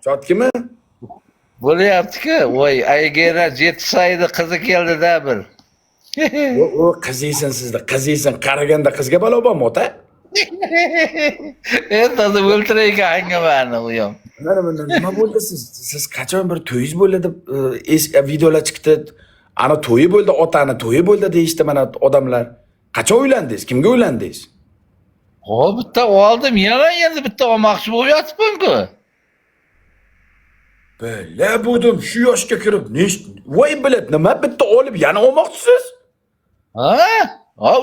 Chotkimi? Bo'lyapti-ku. Voy, aygera 7 sayda qizi keldi-da bir. O qiziysan sizda, qiziysan. Qaraganda qizga balo bormi, ota? Endi o'ltirayga hangamani u ham. Mana nima bo'ldi siz qachon bir to'yingiz bo'ldi deb videolar chiqdi. Ana to'yi bo'ldi, otani to'yi bo'ldi deyishdi mana odamlar. Qachon uylandingiz? Kimga uylandingiz? Bitta oldim, yana endi bitta olmoqchi bo'lib yotibman-ku. Bela bo'ldim, shu yoshga kirib, voy bilat, nima bitta olib yana olmoqchisiz?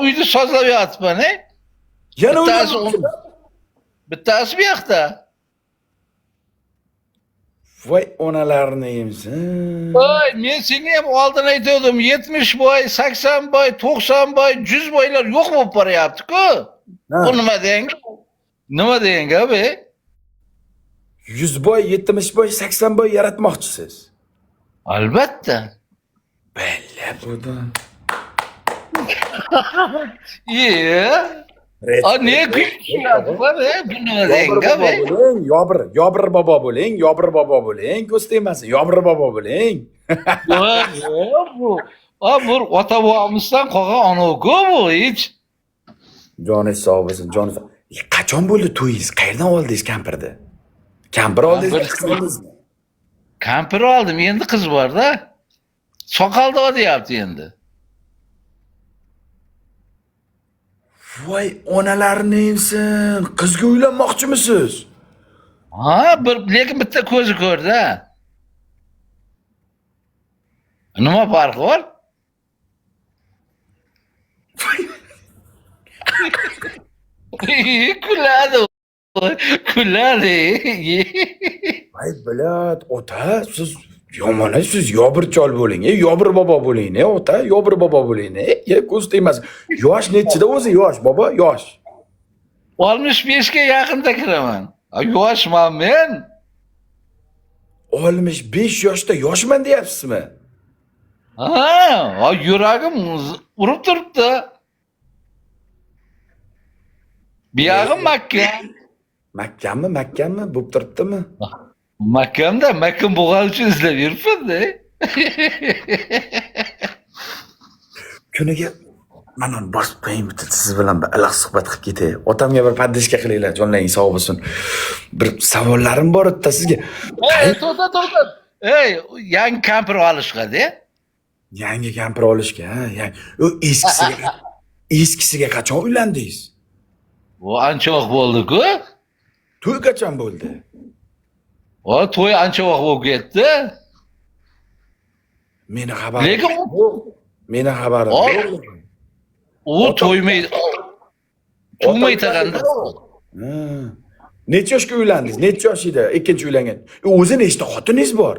Uyda sozlab yotibman-a. Yana bittasi bu yoqda. Voy onalarni yemsin. Voy, men senga ham oldin aytdim, 70 boy, 80 boy, 90 boy, 100 boylar yo'q bo'lib boryapti-ku. Bu nima deng? Nima deng be? 100 boy, 70 boy, 80 boy yaratmoqchisiz. Albatta. Bella bo'ldim. Ne kuyuyordu be? Bu nima deng be? Yobir bobo bo'ling, Yobir bobo bo'ling, ko'z tegmasin, Yobir bobo bo'ling. Bu ota-bobomizdan qolgan ona-ku bu hech. Joningiz sog' bo'lsin, joningiz. Qachon bo'ldi to'yingiz? Qayerdan oldingiz kampirni? Kampir oldingizmi? Kampir oldim, endi qiz bor-da. Soqolda o'tyapti endi. Voy onalarni yemsin. Qizga uylanmoqchimisiz? Lekin bitta ko'zi ko'rdi. Nima farqi bor? Kuladi. Kuladi. Voy bilat, ota, siz yomon, siz Yobir chol bo'ling, Yobir bobo bo'ling, ota, Yobir bobo bo'ling, ko'z tegmasin. Yosh nechida o'zi, yosh bobo, yosh. 65 ga yaqinda kiraman. Yoshman men. 65 yoshda yoshman deyapsizmi? Yuragim urib turibdi. Buyog'im Makka. Makkami? Bo'p turibdimi? Makkamda, Makkam bo'lgani uchun izlab yuribman-da. Kuniga mana bosib qo'ying, bitta siz bilan bir iliq suhbat qilib ketay. Otamga bir poddeshka qilinglar, jonlaring sog' bo'lsin. Bir savollarim bor edi sizga. To'xta. Yangi kampir olishga-da. Yangi kampir olishga, u eskisiga qachon uylandingiz? Bu ancha vaqt bo'ldi-ku. To'y qachon bo'ldi? To'y ancha vaqt bo'lib ketdi. Meni xabarim yo'q. Meni xabarim yo'q. U to'ymaydi. To'ymaydi. Necha yoshga uylandingiz? Necha yosh edi ikkinchi uylangan? O'zi nechta xotiningiz bor?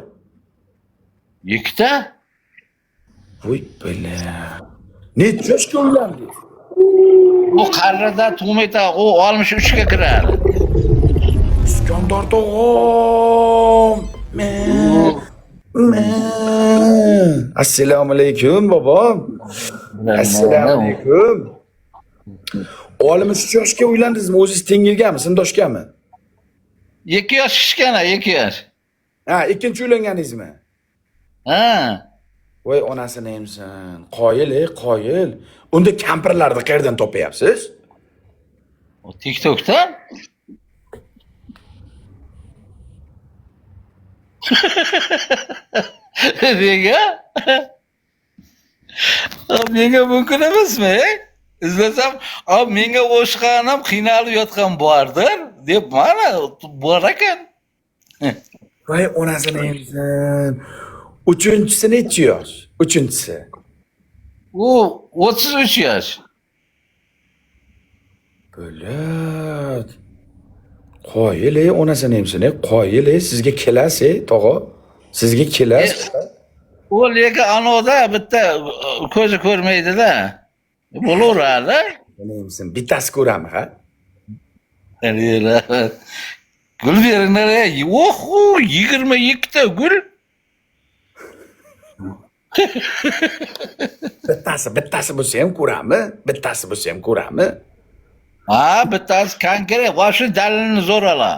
2 ta. Voy bala. Necha yoshga uylandingiz? Bu qarrada to'ymaydi, u 63 ga kiradi. Iskandar tog'am. Assalomu alaykum bobom. Assalomu alaykum. O'g'limiz 3 yoshga uylandingizmi? O'zingiz tengilganmi, sindoshgami? 2 yosh kichkina, 2 yosh. Ikkinchi uylanganingizmi? Voy onasini yemsin. Qoyil. Unda kampirlarni qayerdan topayapsiz? TikTokdan. Menga mumkin emasmi? İzlesem, menga o'shqanim qiynalib yotgan bordir, deb mana bor ekan. Voy onasini yemsin. Uchinchisi necha yosh? Uchinchisi. U 33 yosh. Bo'lat. Qoyil, onasini yemsin, qoyil, sizga kelasi, tog'a. Sizga kelasi. U lekin anoda bitta ko'zi ko'rmaydi-da. Bo'laveradi. Nima yemsin? Bittasi ko'rami, ha? Gul beringlar, 22 ta gul. bittasi bo'lsa ham ko'rami? Bittasi bo'lsa ham ko'rami? Bittasi konkret, va shu dalilni zo'r ola.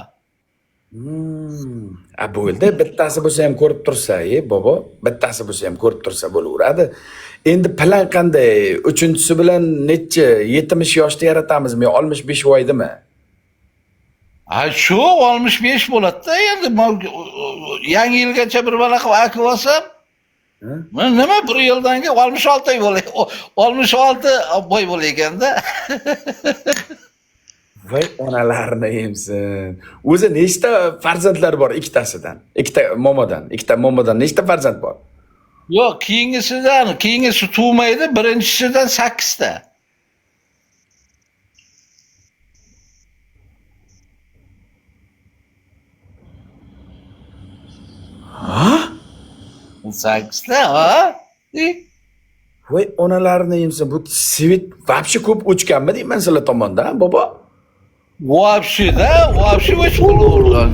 Bo'ldi, bittasi bo'lsa ham ko'rib tursa, bobo, bittasi bo'lsa ham ko'rib tursa bo'laveradi. Endi plan qanday? Uchinchisi bilan necha? 70 yoshda yaratamizmi, 65 voydimi? Ha shu 65 bo'ladi-da endi yangi yilgacha bir bala qilib akib olsam, men nima bir yildan keyin 66 bo'lay, 66 boy bo'lar ekanda. Voy onalarni emsin. O'zi nechta farzandlar bor ikkitasidan? Ikkita momodan nechta farzand bor? Yo'q, keyingisi tug'maydi, birinchisidan 8 ta. Ha? 8 ta, ha? Voy onalarni emsin. Bu svet вообще ko'p o'chganmi deyman sizlar tomondan, bobo? Вообще o'ch bo'lavergan.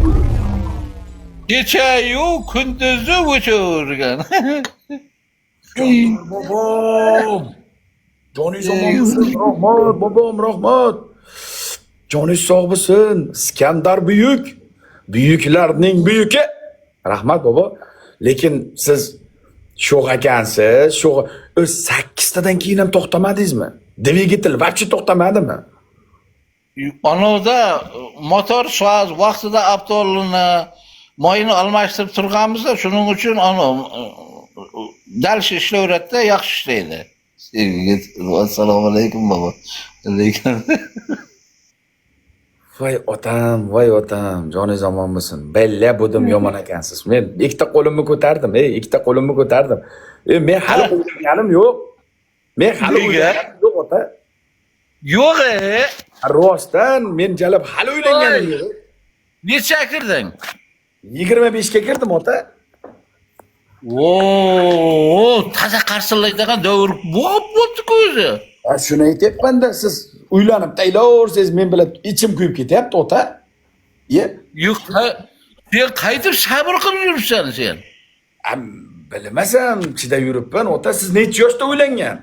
Kecha-yu kunduzi o'chavergan. Bobom. Joningiz omon bo'lsin. Rahmat, bobom, rahmat. Joningiz sog' bo'lsin. Iskandar buyuk. Buyuklarning buyuki. Rahmat bobo. Lekin siz sho'x ekansiz. Sho'x 8 tadan keyin ham to'xtamadingizmi? Dvigatel вообще to'xtamadimi? Anavda motor so'z vaqtida avtomobilni moyini almashtirib turganmizda, shuning uchun dal ishlayveradi-da, yaxshi ishlaydi. Assalomu alaykum bobo. Voy otam, joningiz omon bo'lsin. Bella budim yomon ekansiz. Men ikkita qo'limni ko'tardim, men hali o'ylanganim yo'q. Yo'q ota. Yo'q, Rostdan men jalab hali o'ylanganim yo'q. Necha kirding? 25 ga kirdim ota. Taza qarsillaydigan davr bo'pti-ku o'zi. Shuni aytyapman-da, siz uylanib tayyorsiz, men bilan ichim kuyib ketyapti ota. Yo'q, sen qaytib sabr qilib yuribsan sen. Bilmasam, chidab yuribman ota. Siz necha yoshda uylangan?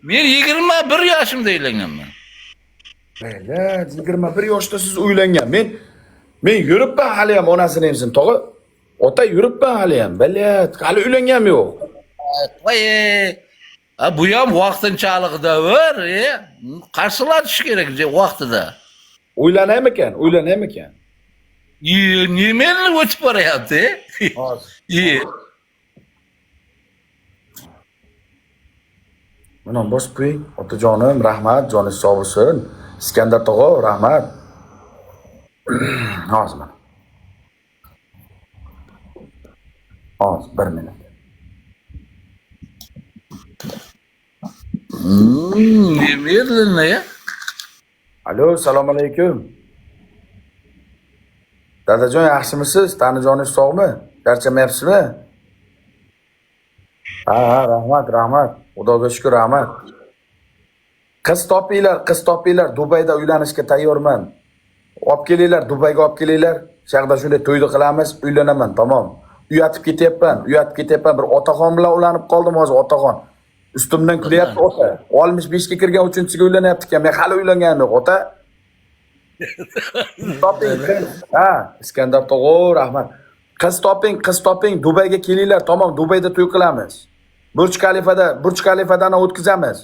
Men 21 yoshimda uylanganman. Mayli, 21 yoshda siz uylangan. Men yuribman hali ham onasini emsin, tog'a. Ota yuribman hali ham. Bilat, hali uylanganim yo'q. Voy, bu ham vaqtinchalik davr, qarshilatish kerak vaqtida. Uylanaymikan? Nimani o'tib boryapti? Mana bosib qo'ying. Otajonim, rahmat, joningiz sog' bo'lsin. Iskandar tog'a, rahmat. Hozir mana. Hozir 1 minut. Nima edi ya? Alo, assalomu alaykum. Dadajon, yaxshimisiz? Tanijoningiz sog'mi? Charchamayapsizmi? Ha, rahmat. Xudoga shukr, rahmat. Qiz topinglar. Dubayda uylanishga tayyorman. Olib kelinglar, Dubayga olib kelinglar. Shaqda shunday to'yni qilamiz, uylanaman, tamom. Uyatib ketyapman. Bir otaxon bilan ulanib qoldim hozir, otaxon. Ustimdan kulyapti ota. 65 ga kirgan 3-chiga uylanyapti ekan. Men hali uylanganim yo'q ota. Toping. Ha, Iskandar tog'a, rahmat. Qiz toping, Dubayga kelinglar, tamom, Dubayda to'y qilamiz. Burj Khalifadan o'tkazamiz.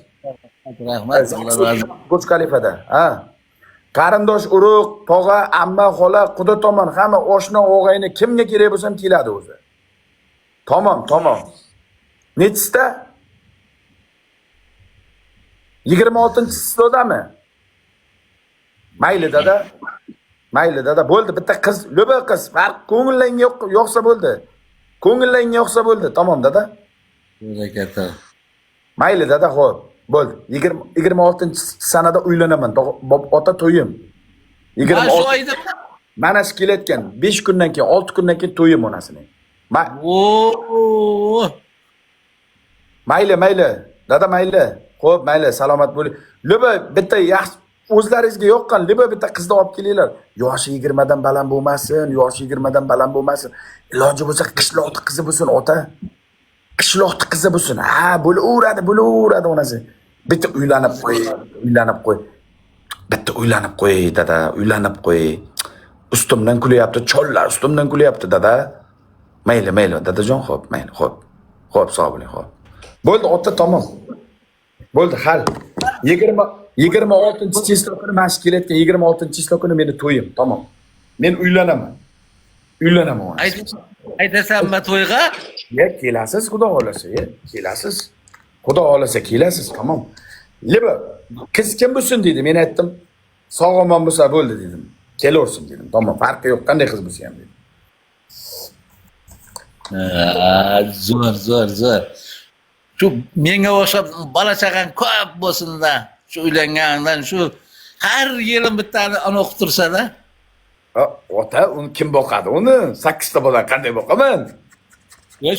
Rahmat, Burj Khalifada. Ha. Qarindosh, urug', tog'a, amma, xola, quda tomon, hamma oshna, o'g'ayni kimga kerak bo'lsa ham keladi o'zi. Tamom. Nechta? 26-sidami? Mayli dada, bo'ldi. Bitta qiz, lo'ba qiz, farq ko'ngilingga yo'qsa bo'ldi. Tamom dada. Mayli dada, xo'p. Bo'ldi. 26-sanada uylanaman. Ota to'yim. 26. Mana shu kelayotgan 5 kundan keyin, 6 kundan keyin to'yim onasining. Mayli. Dada mayli. Xo'p, mayli, salomat bo'ling. Lo'ba bitta yaxshi o'zlaringizga yoqqan liba bitta qizni olib kelinglar. Yoshi 20 dan baland bo'lmasin. Iloji bo'lsa qishloqning qizi bo'lsin, ota. Qishloqning qizi bo'lsin. Ha, bo'laveradi onasi. Bitta uylanib qo'y. Bitta uylanib qo'y, dada, uylanib qo'y. Ustimdan kulyapti, chollar ustimdan kulyapti dada. Mayli, dadajon, xo'p, mayli, xo'p. Xo'p, sog' bo'ling, xo'p. Bo'ldi, ota tamom. Bo'ldi, hal. 26-chislo kuni mana shu kelayotgan 26-chislo kuni meni to'yim, tamom. Men uylanaman. Uylanaman. Aytasanmi to'yga? Kelasiz, xudo xolasa, kelasiz. Xudo xolasa kelasiz, tamom. Liba, qiz kim bo'lsin dedi. Men aytdim, sog'omon bo'lsa bo'ldi dedim. Kelaversin dedim. Tamom, farqi yo'q, qanday qiz bo'lsa ham dedim. Zo'r. Shu menga o'xshab bola chaqang ko'p bo'lsin-da. Shu uylangandan shu har yili bittani ana o'qib tursa-da. Ota, uni kim boqadi? Uni 8 ta bola qanday boqaman?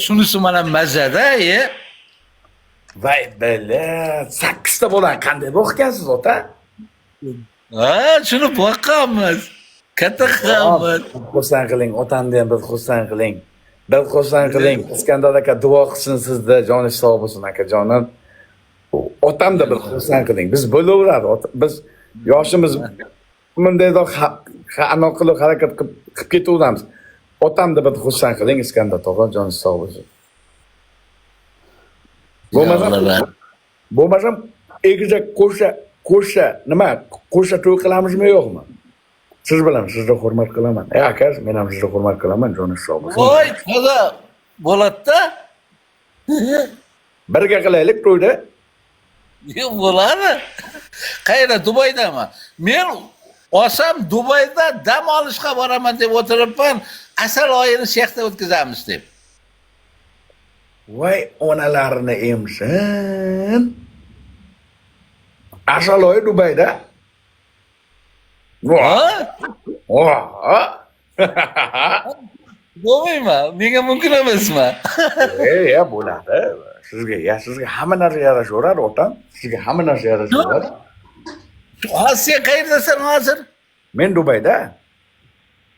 Shunisi mana mazada, Voy bala, 8 ta bola qanday boqgansiz, ota? Shuni boqamiz. Katta qilamiz. Xursand qiling, otamni ham bir xursand qiling. Bir xursand qiling. Iskandar aka duo qilsin sizda, joningiz sog' bo'lsin akajonim. Otamda bir xursand qiling. Biz bo'laveradi. Biz yoshimiz bundaydoq anaqa qilib harakat qilib ketaveramiz. Otamda bir xursand qiling, Iskandar tog'a, joningiz sog' bo'lsin. Bo'lmasam egizak qo'sha nima? Qo'sha to'y qilamizmi yo'qmi? Siz bilan sizni hurmat qilaman. Aka, men ham sizni hurmat qilaman, joningiz sog' bo'lsin. Voy, to'g'ri bo'ladi-da. Birga qilaylik to'yda. Yo'q, bo'ladi. Qayerda? Dubaydami? Men olsam Dubayda dam olishga boraman deb o'tiribman. Asal oyini shu yerda o'tkazamiz deb. Voy, onalarini emsin. Asal oyi Dubayda. Bo'lmaymi? Menga mumkin emasmi? Bo'ladi. Sizga hamma narsa yarashaveradi, otam. Sizga hamma narsa yarashaveradi. Hozir sen qayerdasan hozir? Men Dubayda.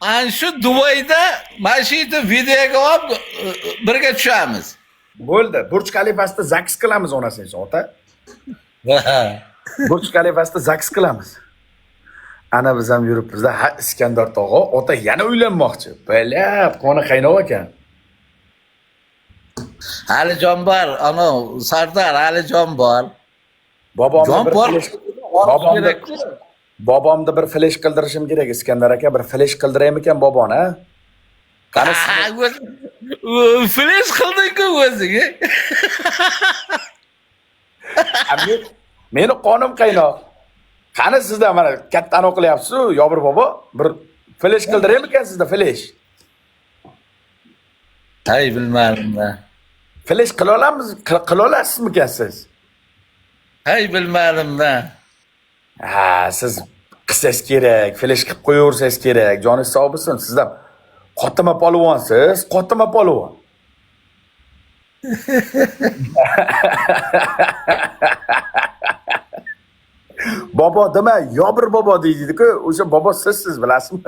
Ana shu Dubayda mana shu yerda videoga olib birga tushamiz. Bo'ldi. Burj Khalifasida zaks qilamiz onasiz, ota. Burj Khalifasida zaks qilamiz. Ana biz ham yuribmiz-da. Ha, Iskandar tog'a, ota yana uylanmoqchi. Bilab, qoni qaynoq ekan. Alijon bor, ana Sardor Alijon bor. Bobomni bir flash qildirishim kerak, Iskandar aka, bir flash qildiraymi ekan boboni, ha? Qani flash qilding-ku o'zing. Meni qonim qaynoq. Qani sizda mana katta aniq qilyapsiz-ku, Yobir bobo, bir flash qildiraymi ekan sizda flash? Hay bilmadim-da. Flash qila olasizmi ekan siz? Hay bilmadim-da. Ha, siz qilsangiz kerak, flash qilib qo'yaversangiz kerak, joningiz sog' bo'lsin. Sizda qotima polvonsiz, qotima polvon. Bobo dema, Yobir bobo deydi-ku, o'sha bobo sizsiz, bilasizmi?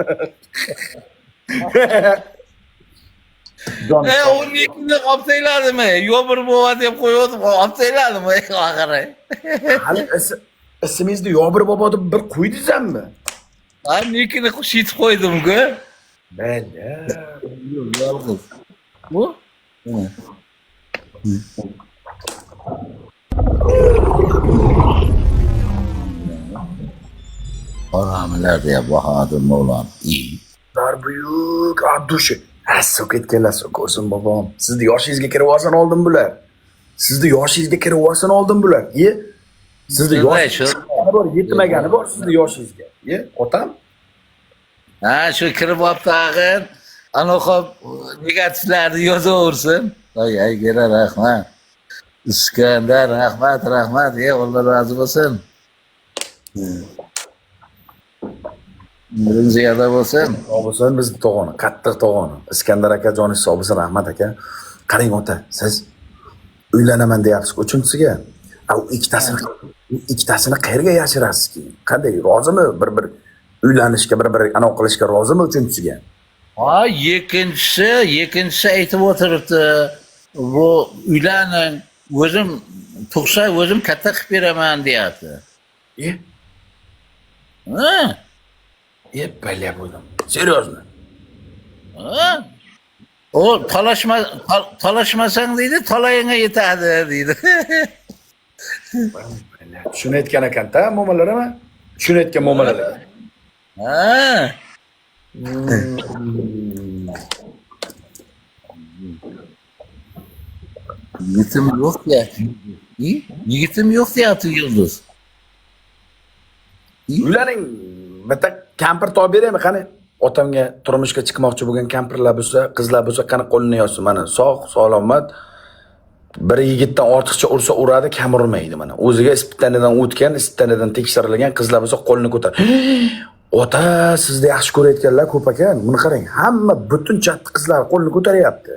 Unikini olib tayladimi? Yobir bobo deb qo'ydim, olib tayladimi oxiri? Hali ismingizni Yobir bobo deb bir qo'ydingizmi? Ha, nikini qo'shitib qo'ydim-ku. Mayli. Yolg'iz. Bu? Oramilar diye Bahadır Mevlam iyi. Buyuk Abduşi. Sok ketganlar, sok olsin bobom. Sizni yoshingizga kirib olsin oldin bular. Sizni yoshingizga kirib olsin oldin bular. Sizni yoshingizga bor, yetmagani bor sizni yoshingizga. Otam? Ha, shu kirib olib tag'in. Anaqa negativlarni yozaversin. Ay, gera rahmat. Iskandar, rahmat. Alloh rozi bo'lsin. Ziyada bo'lsin. Sog' bo'lsin bizni tog'oni, qattiq tog'oni. Iskandar aka, joningiz sog' bo'lsin, rahmat aka. Qarang ota, siz uylanaman deyapsiz, uchinchisiga. Ikkitasini qayerga yashirasiz keyin? Qanday, rozimi? Bir uylanishga, bir anaqa qilishga rozimi uchinchisiga? Ha, ikkinchisi aytib o'tiribdi. Bu uylaning, o'zim tug'sa o'zim katta qilib beraman deyapti. Bala bo'ldim. Серьезно. Ha? O talashmasang deydi, talayinga yetadi deydi. Tushunayotgan ekan-da mo'malarimi? Tushunayotgan mo'malar. Ha. Yigitim yo'q ya. Yigitim yo'q deyapti Yulduz. Uylaring bitta kampir topib beraymi qani? Otamga turmushga chiqmoqchi bo'lgan kampirlar bo'lsa, qizlar bo'lsa qani qo'lini yozsin mana. Sog', salomat. Bir yigitdan ortiqcha ursa uradi, kam urmaydi mana. O'ziga ispitanidan o'tgan, ispitanidan tekshirilgan qizlar bo'lsa qo'lini ko'tar. Ota, sizni yaxshi ko'rayotganlar ko'p ekan. Buni qarang, hamma butun chatni qizlar qo'lini ko'taryapti.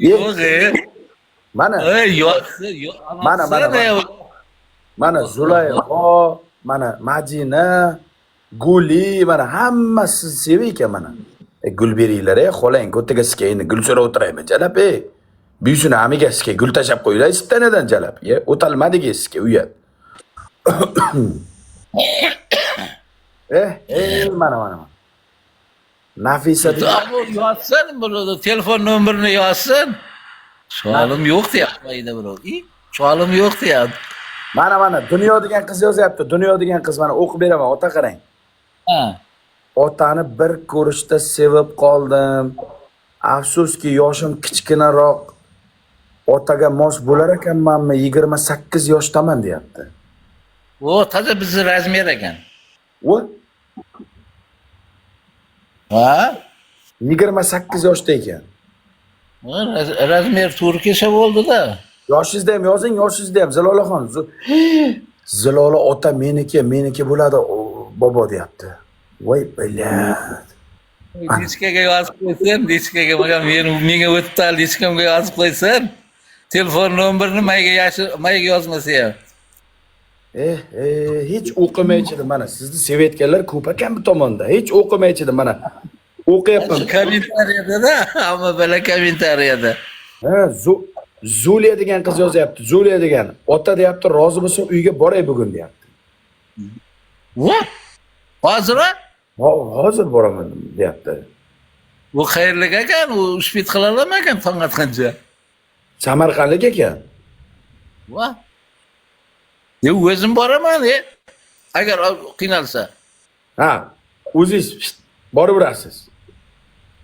Yo'q, Mana. yo'q. Mana Zulayho, mana Madina, Guli, mana hammasi seviy ekan mana. Gul beringlar, xolang, ko'taga sikayni, gul so'rab o'tiraymi, jalab, Buyusini amiga sikay, gul tashab qo'ylar, istanadan jalab. O'talmadiga sikay, uyat. Mana. Nafisa Yozsin, bunu telefon nomerini yozsin. Çoğalım yo'q deyapti birov. Çoğalım yo'q deyapti. Mana, dunyo degan qiz yozyapti. Dunyo degan qiz mana o'qib beraman, ota qarang. Ha. Otani bir ko'rishda sevib qoldim. Afsuski yoshim kichkinaroq. Otaga mos bo'lar ekanmanmi? 28 yoshdaman deyapti. O taza bizni razmer ekan. O Ha? 28 yoshda ekan. Razmer turkisha bo'ldi-da. Yoshingizda ham yozing, yoshingizda ham Zilolaxon. Zilola ota meniki bo'ladi, bobo deyapti. Voy bilat. Diskaga yozib qo'ysin, diskaga menga o'tdi, diskamga yozib qo'ysin. Telefon nomerini mayga yozmasa ham. Hech o'qimaychidi mana. Sizni sevayotganlar ko'p ekan bu tomonda. Hech o'qimaychidi mana. O'qiyapman. Kommentariyada, hamma bala kommentariyada. Zuliya degan qiz yozyapti. Zuliya degan. Ota deyapti, rozi bo'lsa uyga boray bugun deyapti. What? Hozir? Hozir boraman deyapti. Bu qayerlik ekan? U ushpit qila olmagan tong atgancha. Samarqandlik ekan. What? O'zim boraman, agar qiynalsa. Ha, o'zingiz borib berasiz.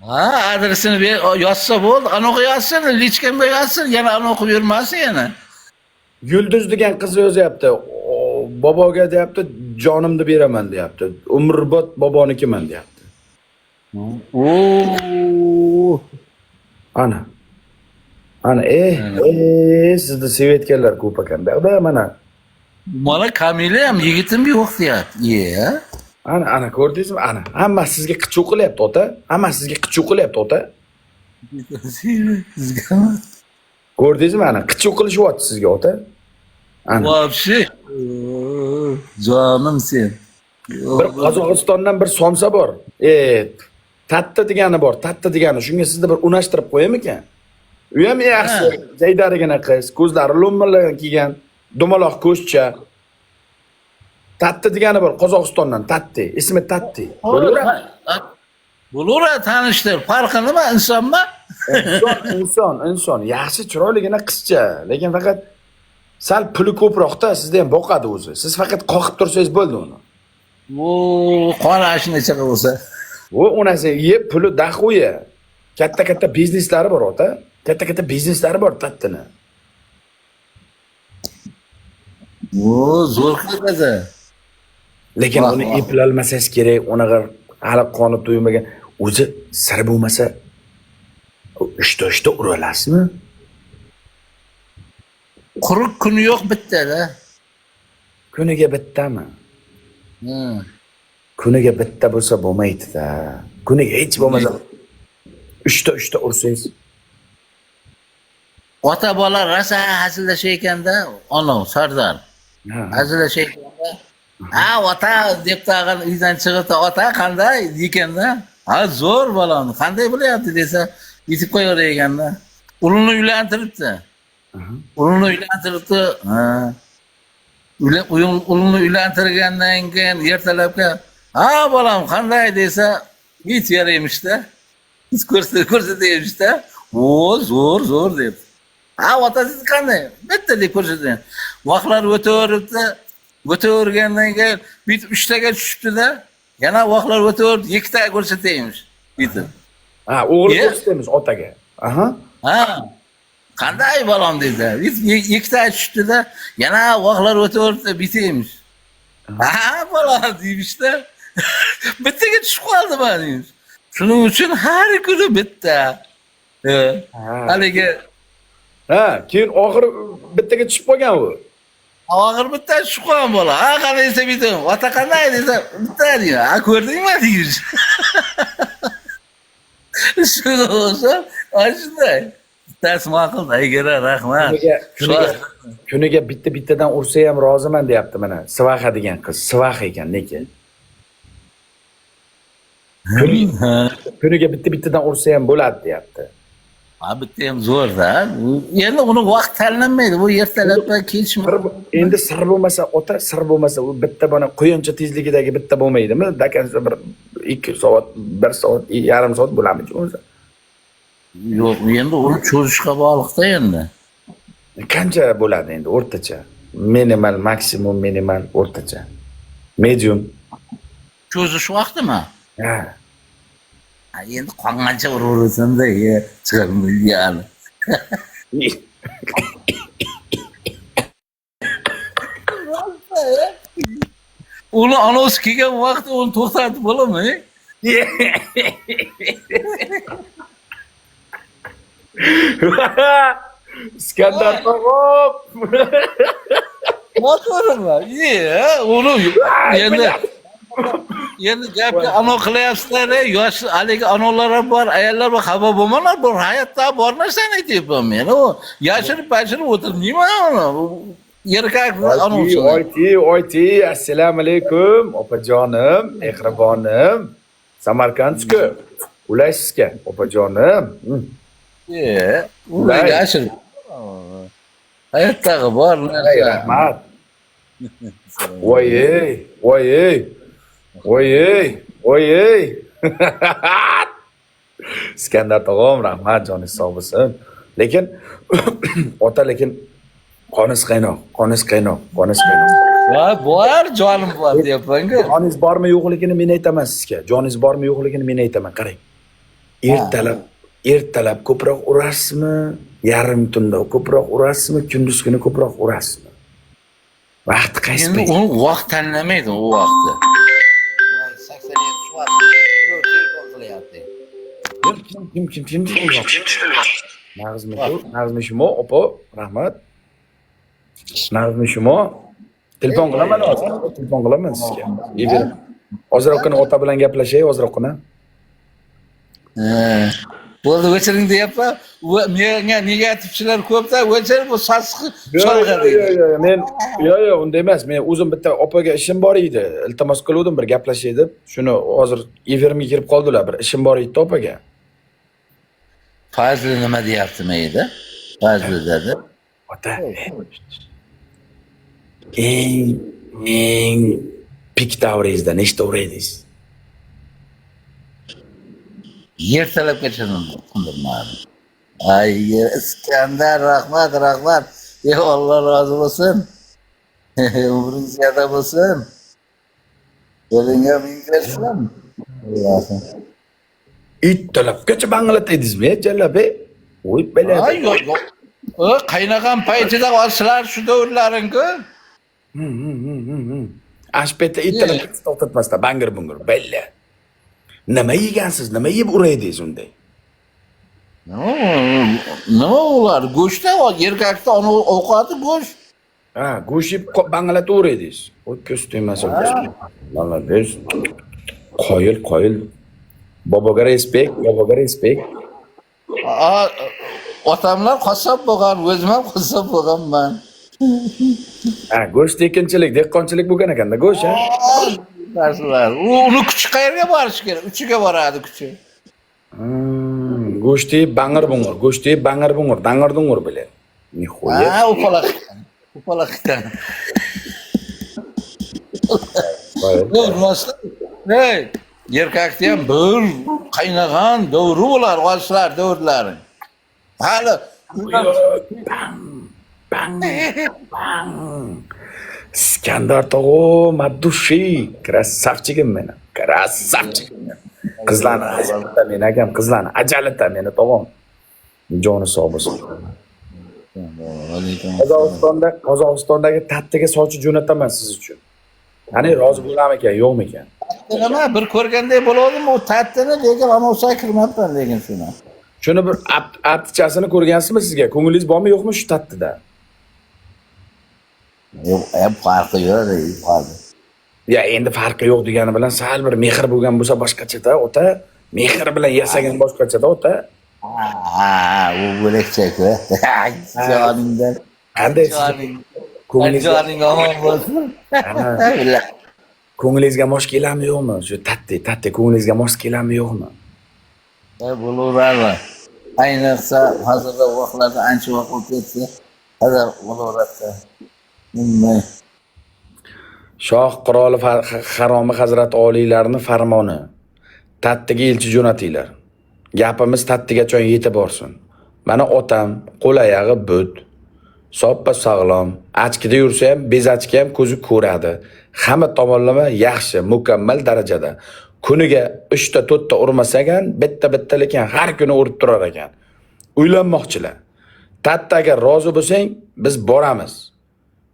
Ha, adresini yozsa bo'ldi. Anoqqa yozsin, lichkamga yozsin, yana anoqqa bermasin yana. Yulduz degan qiz yozyapti. Boboga deyapti, jonimni beraman deyapti. Umrbod bobonikiman deyapti. Ana. Sizni sevayotganlar ko'p ekan-da. Mana. Mana Kamila ham yigitim yo'q deyapti. Ana ko'rdingizmi? Ana. Hamma sizga qichuv qilyapti, ota. Hamma sizga qichuv qilyapti, ota. Ko'rdingizmi? Ana qichuv qilishyapti sizga, ota. Ana. Вообще. Jonim sen. Bir Qozog'istondan bir somsa bor. Tatta degani bor, tatta degani. Shunga sizni bir unashtirib qo'yamikan? U ham yaxshi, jaydarigina qiz, ko'zlari lo'mmirlagan kiygan, dumaloq ko'zcha. Tatta degani bor Qozog'istondan, Tatti, ismi Tatti. Bo'lura tanishtir. Farqi nima, insonmi? Inson, yaxshi chiroyligina qizcha, lekin faqat sal puli ko'proqda sizda ham boqadi o'zi. Siz faqat qoqib tursangiz bo'ldi uni. Qora ashnacha bo'lsa. Onasi puli daxuya. Katta bizneslari bor, ota. Katta bizneslari bor Tattini. Zo'r qiladi. Lekin uni eplolmasangiz kerak, unaqa hali qoni to'ymagan. O'zi sir bo'lmasa, ishda ura olasizmi? Quruq kuni yo'q bitta-da. Kuniga bittami? Kuniga bitta bo'lsa bo'lmaydi-da. Kuniga hech bo'lmasa 3ta ursangiz. Ota bola rosa hazillashayotganda, ana Sardor. Hazillashayotganda, ota deb tag'in uydan chiqib, ota qanday dekanda, zo'r bolani, qanday bo'lyapti desa, yetib qo'yaverganda. Ulini uylantiribdi. Ulini uylantirgandan keyin ertalabga, bolam qanday desa, Bit yaraymışda. Biz ko'rsatayapmiz-da. O zo'r deb. Ha, otasiz qanday? Bitta deb ko'rsatayapti. Vaqtlar o'taveribdi. O'tavergandan keyin bit 3 taga tushibdi-da. Yana vaqtlar o'taverib 2 taga ko'rsataymiz. Bitib. Ha, o'g'il ko'rsatamiz otaga. Aha. Ha. Qanday bolam dedi. Bit 2 taga tushibdi-da. Yana vaqtlar o'taveribdi bitamiz. Ha, bolam deymiz-da. Bittaga tushib qoldi mana deymiz. Shuning uchun har kuni bitta. Haligi Ha, keyin oxiri bittaga tushib qolgan u. og'ir bitta tushib qolgan bola. Ha, qanday desa bitim. Ota qanday desa bitta deydi. Ha, ko'rdingmi deymiz. Shuni bo'lsa, shunday. Bittasi ma'qul, aygara, rahmat. Kuniga bittadan ursa ham roziman deyapti mana. Sivaxa degan qiz, Sivaxa ekan lekin. Kuniga bittadan ursa ham bo'ladi deyapti. Ha, bitta ham zo'r-da. Endi uni vaqt tanlanmaydi. Bu ertalab va kechmi? Endi sir bo'lmasa, ota sir bo'lmasa, u bitta bana quyoncha tezligidagi bitta bo'lmaydimi? Dakansa bir 2 soat, 1 soat, yarim soat bo'ladimi o'zi? Yo'q, endi uni cho'zishga bog'liqda endi. Qancha bo'ladi endi o'rtacha? Minimal, maksimum, minimal, o'rtacha. Medium. Cho'zish vaqtimi? Ha. Ha, endi qongancha uraversan-da, chiqarmaydi yani. Uni anons kelgan vaqt uni to'xtatib bo'ladimi? Iskandar tog'op. Motormi? Uni endi gapga anons qilyapsizlar, yosh haligi anonlar ham bor, ayollar bor, xabar bo'lmanglar, bu hayotda bor narsani aytyapman men. U yashirib o'tirmayman uni. Erkak anonsi. Oyti, assalomu alaykum, opajonim, mehribonim. Samarqandskiy. Ulaysizga, opajonim. Ular yashirib. Hayotdagi bor narsa. Rahmat. Voy. Iskandar tog'am, rahmat, joningiz sog' bo'lsin. Lekin ota lekin qonis qaynoq. Va bor, jonim bor deyapman-ku. Joningiz bormi yo'qligini men aytaman sizga. Joningiz bormi yo'qligini men aytaman. Qarang. Ertalab ko'proq urasizmi? Yarim tunda ko'proq urasizmi? Kunduz kuni ko'proq urasizmi? Vaqt qaysi payt? Endi uni vaqt tanlamaydi u vaqtni. 87 soat telefon qilyapti. Kim? Nag'izmishmo, opa, rahmat. Nag'izmishmo. Telefon qilaman hozir. Telefon qilaman sizga. Efir. Ozroqgina ota bilan gaplashay, ozroqgina. Bo'ldi, o'chiring deyapman. Menga negativchilar ko'pda, o'chirib bu sassiq cholg'adi. Men unday emas. Men o'zim bitta opaga ishim bor edi. Iltimos qildim bir gaplashay deb. Shuni hozir efirimga kirib qoldilar. Bir ishim bor edi opaga. Fazli nima deyapti mayda? Fazli dedi. Ota. Eng pik davringizda nechta uraydingiz? Ertalabgacha qildirmadim. Ay, Iskandar, rahmat. Alloh rozi bo'lsin. Umringiz ziyoda bo'lsin. Qo'lingga ming bersin. Ertalabgacha banglatadingizmi, jallab? Voy, biladi. Ay, yo'q. Qaynag'am paytida olsalar shu davrlaring-ku. Ashpeta ertalabgacha to'xtatmasdan bangir-bungir, bella. Nima yegansiz? Nima yeb uraydingiz unday? Nima ular? Go'shtda erkakda ovqati go'sht. Ha, go'sht yeb banglataverardingiz. Voy, ko'z tegmasin. Mana biz qoyil. Boboga respekt. Otamlar qassob bo'lgan, o'zim ham qassob bo'lganman. Ha, go'sht ekinchilik, dehqonchilik bo'lgan ekanda go'sht, ha? Narsalar. Uni kuchi qayerga borish kerak? Uchiga boradi kuchi. Go'sht yeb bangir-bungir, dangir-dungir biladi. Nihoyat. Ha, upalaqdan. Rost. Hey, Erkakda ham bir qaynagan davri bo'lar, yoshlar davrlari. Hali Bang, bang. Iskandar tog'o, maddushi, krassavchigim meni. Krassavchigim meni. Qizlarni ajalita meni akam, qizlarni ajalita meni tog'om. Joni sog' bo'lsin. Qozog'istondagi tattiga sovchi jo'nataman siz uchun. Qani rozi bo'larmikan, yo'qmikan? nima bir ko'rganday bo'ldim, u tattini lekin anavsa kirmabman lekin shuni. Shuni bir aptichasini ko'rgansizmi sizga? Ko'nglingiz bormi, yo'qmi shu tattida? Yo'q, farqi yo'q, farqi. Ya endi farqi yo'q degani bilan sal bir mehr bo'lgan bo'lsa boshqacha-da, ota. Mehr bilan yasagan boshqacha-da, ota. Ha, u bo'lakcha-ku. Joningdan. Qanday Joning omon bo'lsin. ko'nglingizga mos keladimi, yo'qmi? Shu tatti ko'nglingizga mos keladimi, yo'qmi? Bo'laveradi. Ayniqsa hozirda vaqtlarda ancha vaqt o'tib ketdi. Hozir bo'laveradi. Nima? Shoh qiroli haromi hazrat oliylarning farmoni. Tattiga elchi jo'natinglar. Gapimiz tattigacha yetib borsin. Mana otam qo'l oyog'i but, soppa sog'lom, achkida yursa ham, bezachga ham ko'zi ko'radi. Hamma tomonlama yaxshi, mukammal darajada. Kuniga 3 ta 4 ta urmasak ham, bitta lekin har kuni urib turar ekan. Uylanmoqchilar. Tatti agar rozi bo'lsang, biz boramiz.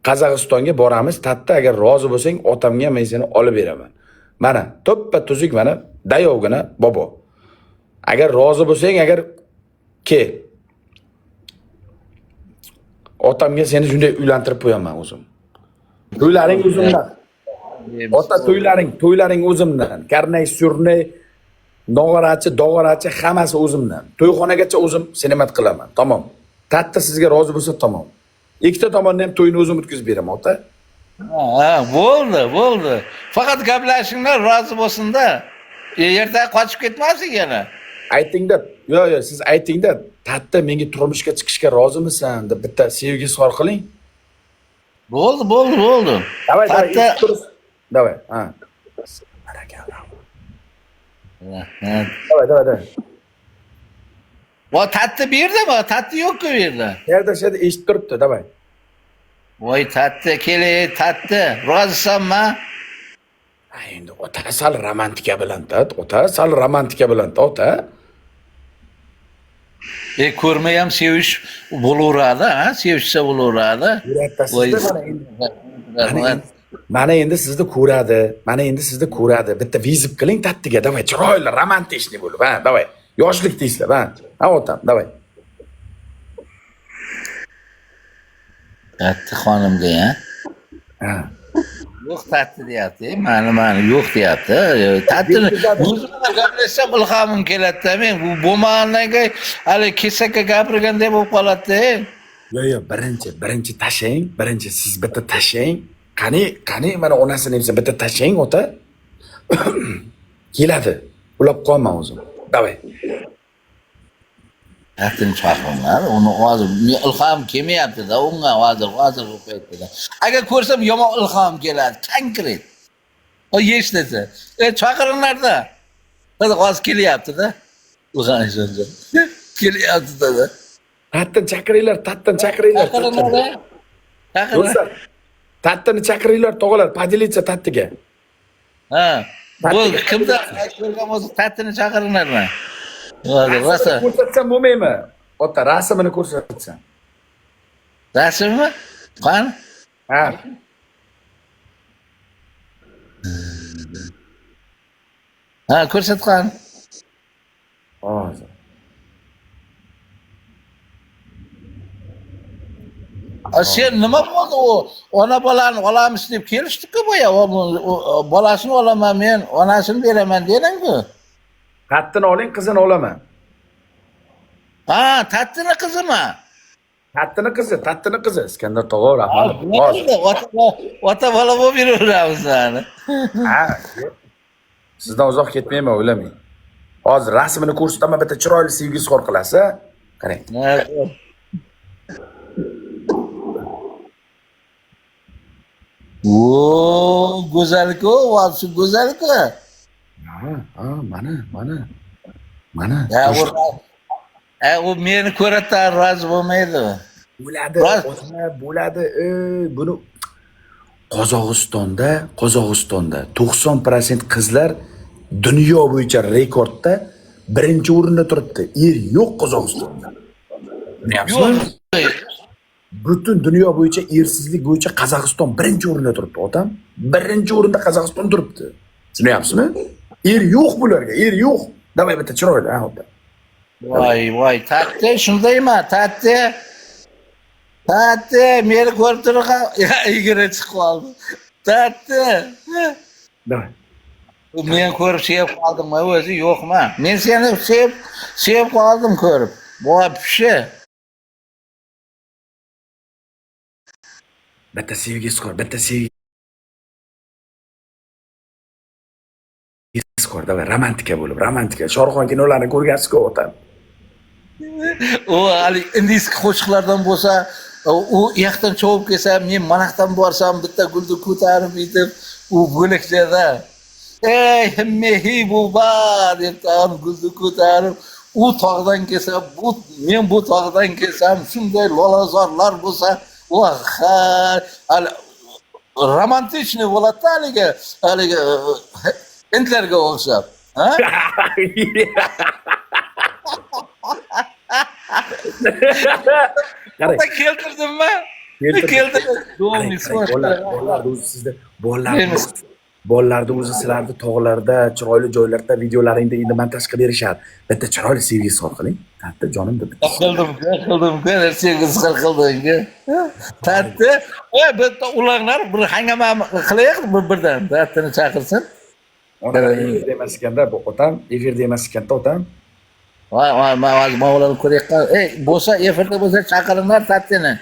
Qozog'istonga boramiz. Tatti agar rozi bo'lsang, otamga men seni olib beraman. Mana, to'ppa tuzuk mana, dayovgina bobo. Agar rozi bo'lsang, agar kel. Otamga seni shunday uylantirib qo'yaman o'zim. To'ylaring o'zimdan. Ota to'ylaring o'zimdan. Karnay, surnay, dog'arachi hammasi o'zimdan. To'yxonagacha o'zim sinomat qilaman. Tamom. Tatti sizga rozi bo'lsa tamom. Ikkita tomondan ham to'yni o'zim o'tkazib beraman, ota. Ha, bo'ldi. Faqat gaplashinglar rozi bo'lsin-da. Ertaga qochib ketmasin yana. Aytingda, yo'q, siz aytingda, Tatti menga turmushga chiqishga rozimisan deb bitta sevgi izhor qiling. Bo'ldi. Davay, ha. Davay. Va Tatti bu yerdami? Tatti yo'q-ku bu yerda. Yerda eshitib turibdi, davay. Voy Tatti, Tatti, rozisanmi? Endi ota sal romantika bilan, ota. Ko'rmay ham sevish bo'laveradi, ha? Sevishsa bo'laveradi. Mana endi sizni ko'radi. Bitta vizib qiling Tattiga, davay. Chiroyli, romantikni bo'lib, ha, davay. Yoshlik deysizlar, ha. Ha, otam, davay. Tatti xonimga, ha? Yo'q Tatti deyapti, mani yo'q deyapti. Tattini o'zimga gaplashsam ilhomim keladi-da, men bu bo'lmagandan keyin hali kesakka gapirganday bo'lib qoladi-da. Yo'q, birinchi tashlang, siz bitta tashlang. Qani mana onasini desa bitta tashlang, ota. Keladi. Ulab qolman o'zim. Davay. Tattini chaqiringlar, uni hozir ilhom kelmayapti-da, unga hozir o'qiyapti-da. Agar ko'rsam yomon ilhom keladi, konkret. O eshitsa, chaqiringlar-da. Hozir kelyapti-da. Ilhom shuncha. Kelyapti-da. Tattini chaqiringlar. Chaqiringlar. Tattini chaqiringlar, tog'alar, podelitsa Tattiga. Ha. Bo'ldi, kimda ko'rgan bo'lsa Tattini chaqiringlar-mi? Rosa. Ko'rsatsam bo'lmaymi? Ota, rasmini ko'rsatsam. Rasmmi? Qani? Ha. Ha, ko'rsatgan. Hozir. Sen nima bo'ldi u? Ona bolani olamiz deb kelishdik-ku boya. Bolasini olaman men, onasini beraman deding-ku. Tattini oling, qizini olaman. Ha, Tattini qizimi? Tattini qizi. Iskandar tog'a, rahmat. Ota bola bo'lib yuraveramiz sani. Ha. Sizdan uzoq ketmayman, o'ylamang. Hozir rasmini ko'rsataman, bitta chiroyli sevgi izhor qilasiz. Qarang. O, go'zal-ku, vaqti go'zal-ku. Ha, mana. Ya o meni ko'radi, rozi bo'lmaydi. Bo'ladi, Rozi. bo'ladi. Buni Qozog'istonda 90% qizlar dunyo bo'yicha rekordda birinchi o'rinda turibdi. Er yo'q Qozog'istonda. Bilyapsizmi? Yo'q. Butun dunyo bo'yicha ersizlik bo'yicha Qozog'iston birinchi o'rinda turibdi, otam. Birinchi o'rinda Qozog'iston turibdi. Tushunyapsizmi? Er yo'q bularga, er yo'q. Davay bitta chiroyli, ha, ota. Voy, tatte, shundaymi? Tatte, meni ko'rib turgan, igri chiqib qoldi. Tatte. Davay. Men ko'rib sevib qoldimmi o'zi, yo'qmi? Men seni sevib qoldim ko'rib. Voy pishi. Bitta sevgisi bor, davay, romantika bo'lib, romantika. Shohruxxon kinolarini ko'rgansiz-ku, otam. O hali indiyskiy qo'shiqlardan bo'lsa, u yoqdan chovib kelsa, men manaqdan borsam bitta gulni ko'tarib yetib, u bo'lakchada ey mehibuba deb tag'in gulni ko'tarib, u tog'dan kelsa, men bu tog'dan kelsam, shunday lolazorlar bo'lsa, hali romantichniy bo'ladi-da haligi hindlarga o'xshab. Ha? Qarang, Keltirdimmi? bolalarni o'zi sizlarni tog'larda, chiroyli joylarda videolaringda endi montajga berishadi. Bitta chiroyli sevgisi qil qiling. Katta jonim deb. Qildim, sevgisi qilding. Tatta, bitta ulanglar bir hangama qilaylik birdan. Tattani chaqirsin. Efirda emas ekanda, bu otam, efirda emas ekanda otam. Voy, mavlani ko'rayotgan. Bo'lsa efirda bo'lsa chaqiringlar Tattani.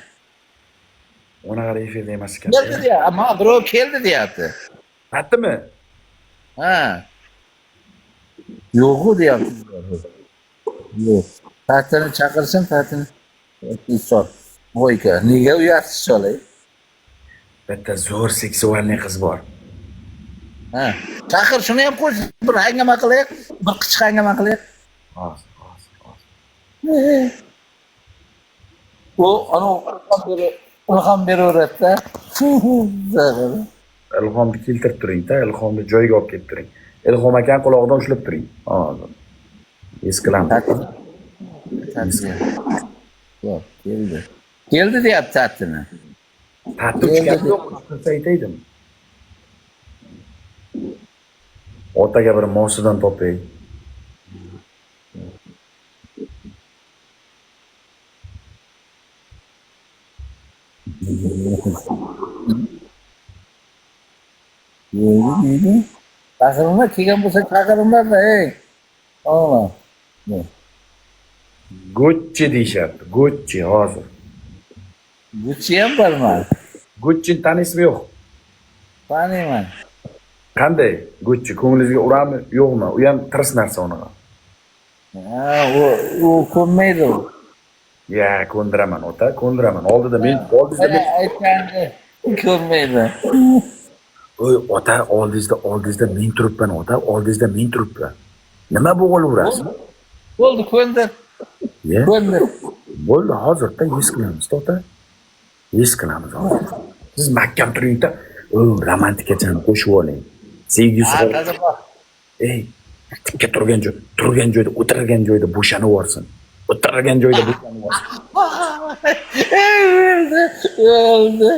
Ona qarab efirda emas ekan. Keldi deya, ammo birov keldi deyapti. Tattimi? Ha. Yo'q deyapti. Yo'q. Tattani chaqirsin, Tattani. Sor. Voyka, nega uyatsiz solay? Bitta zo'r seksualniy qiz bor. Ha. Chaqir, shuni ham qo'sh, bir hangama qilaylik, bir qichq hangama qilaylik. Hozir. O ana ilhom beraveradi-da. Ilhomni keltirib turing-da, ilhomni joyiga olib kelib turing. Ilhom akani quloqidan ushlab turing. Hozir. Eskilamiz. Yo'q, keldi. Keldi deyapti Tattini. Tatti uchgan yo'q, qilsa aytaydim. Otaga bir mosidan topay. Neydi? Chaqiringlar, kelgan bo'lsa chaqiringlar-da, ey. Ola. Gucci deyishyapti. Gucci hozir. Gucci ham bormi? Gucci'ni taniysizmi yo'q? Taniyman. Qanday? Gucci ko'nglingizga uradimi, yo'qmi? U ham tirs narsa unaqa. Ha, u ko'nmaydi u. Ya, ko'ndiraman ota, ko'ndiraman. Oldida men aytgandi. Ko'nmaydi. Oy, ota, oldingizda men turibman, ota, oldingizda men turibman. Nima bo'g'ilaverasiz? Bo'ldi, ko'ndi. Ya. Ko'ndi. Bo'ldi, hozirda his qilamiz, ota. His qilamiz hozir. Siz mahkam turing-da, romantikachani qo'shib oling. Sevgisi bor. Ey, tikka turgan joyda, o'tirgan joyda bo'shanib yuborsin. O'tirgan joyda bo'shanib yuborsin. O'ldi.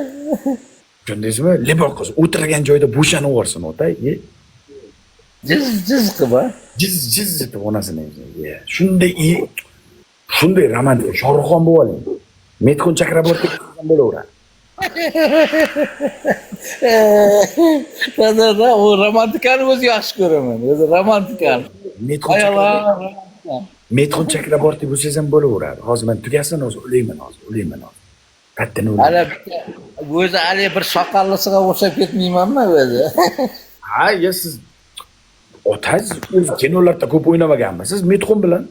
Tushundingizmi? Libor qiz o'tirgan joyda bo'shanib yuborsin, ota. Jiz qilma. Jiz deb onasini. Shunday romantik Shohruxxon bo'lib oling. Metxon Chakraborti bo'laveradi. Da, o romantikani o'zi yaxshi ko'raman. O'zi romantikani. Metxon Chakraborti bo'lsangiz ham bo'laveradi. Hozir men tugasin, hozir o'layman hozir. Kattani o'layman. O'zi ali bir soqollisiga o'xshab ketmaymanmi o'zi? Ha, siz otangiz o'zi kinolarda ko'p o'ynamaganmisiz Metxon bilan?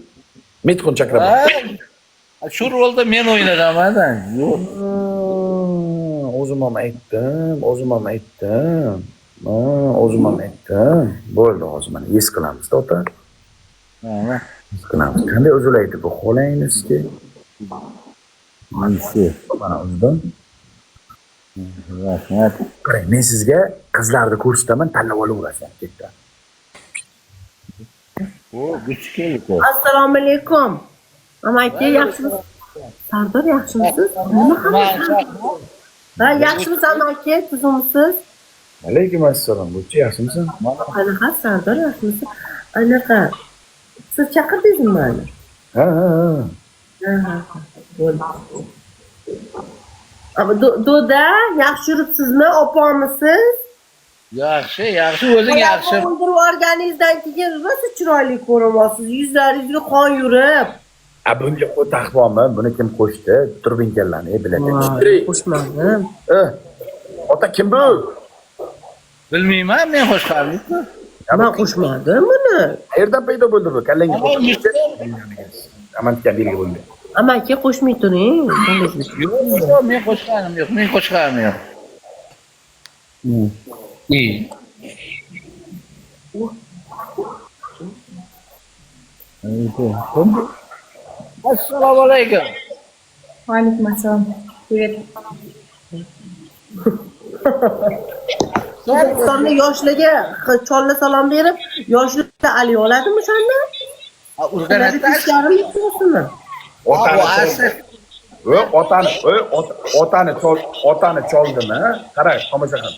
Metxon Chakraborti. Shu rolda men o'ynaganman. Yo'q. O'zim ham aytdim. Ha, o'zim ham aytdim. Bo'ldi, hozir mana his qilamiz-da ota. Ha. His qilamiz. Qanday uzulaydi bu xo'langiz-ki? Mana uzdim. Rahmat. Qarang, men sizga qizlarni ko'rsataman, tanlab olaverasiz ketdi. O, kuchli. Assalomu alaykum. Amaki, yaxshimisiz? Sardor, yaxshimisiz? Nima qilasiz? Ha, yaxshimisiz amaki, tuzumisiz? Alaykum assalom. Bo'chi yaxshimisan? Qanaqa Sardor, yaxshimisiz? Anaqa. Siz chaqirdingizmi meni? Ha. Ha. Bo'ldi. Ama Do'da, yaxshi yuribsizmi? Opamisiz? Yaxshi, o'zing yaxshi. O'ldirib olganingizdan keyin rosa chiroyli ko'rinyapsiz. Yuzlaringizga qon yurib. Bunga qo'taq bormi? Buni kim qo'shdi? Turbinkalarni biladi. Qo'shmadim. Ota kim bu? Bilmayman, men qo'shqarlikmi? Men qo'shmadim buni. Qayerdan paydo bo'ldi bu? Kallangga amantga belgi bo'ldi. Amaki qo'shmay turing. Yo'q, men qo'shganim yo'q. İyi. Assalomu alaykum. Валикум ассалам. Привет. O'zbekistonda yoshlarga cholni salom berib, yoshlar ali oladimi o'shanda? O'zgaradi. Otani choldimi? Qarang, tomosha qil.